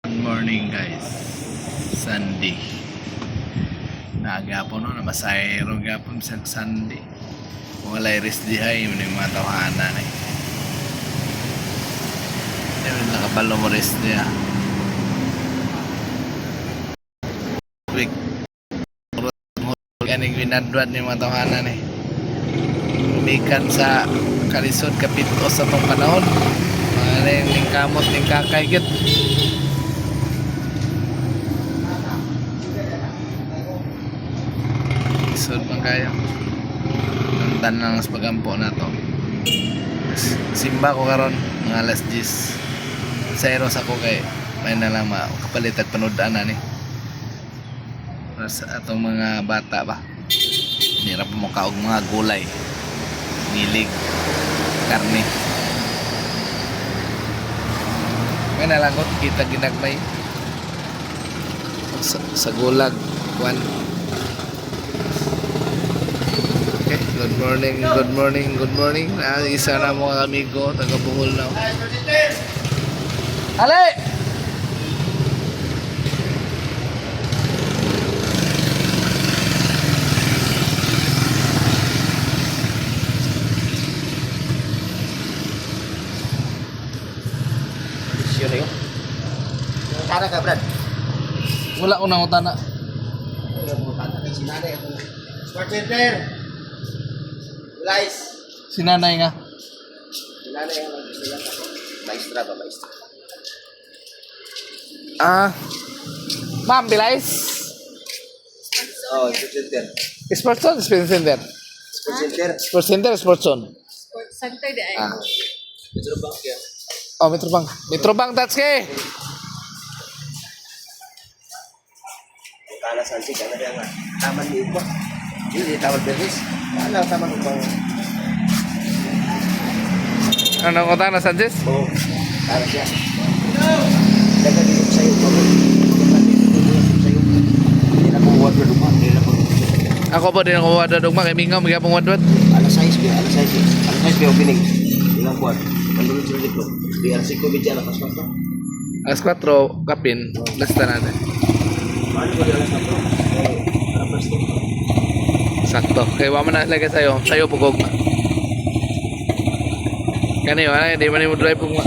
Good morning guys. Sunday. Nagapon no namasayro gapon sa Sunday. Wala rest di hay yung mga tawanan eh. Dahil nakabalo mo rest niya. Week. Kaning winadwad ni mga tawanan eh. Umikan sa kalisod kapito sa tong panahon. Mga ning kamot ning kakaygit. Isod man kayo. Nandan lang sa pagampo na to. Simba ko karon mga alas 10. Sayros ako kay may na lang makapalitan panudaan na ni. Para sa atong mga bata ba. Hirap mo kaog mga gulay. Nilig. Karne. May nalangot kita ginagmay. Sa gulag. One. Good morning, good morning, good morning. Isa na mga amigo, taga Bohol na. Ale! Siyo na yun. Tara ka, Brad. Wala ko na utana. Wala mo tata kay sinanay. Sport Center! Guys! Sinanay nga. Sinanay ang nagsilang ako. Maestra ba, maestra? Ma'am, Bilais. Oo, Sport Center. Sports on, Sports Center. Sport Center. Sports Center, Sports on. Sports Center di ay. Metro Bank yan. Oh, Metrobang. Metrobang, Tatsuki. Kala Sansi, kaya na nga. Taman ni Iba. Hindi, Taman Bernis. Kala, Taman Upang. Ano ko na, Sanchez? Oo. Kala siya. Nagkadilog sa'yo. Nagkadilog sa'yo. Hindi na kong water lumang. Hindi na kong Ako po din ako wadad ugma kay Mingaw magyapong wadwad. alas 6 ko, alas 6. Alas 6 ko opening. Ilang buwan. Nandun sila dito. Di alas 5 bidya na paspas na. Alas 4 kapin, lasta natin. Paano ko di alas 4? Alas 4. Sakto. Kaya wala na lagay sa'yo. Sa'yo pugog. Kani wala, hindi man mo drive pugma.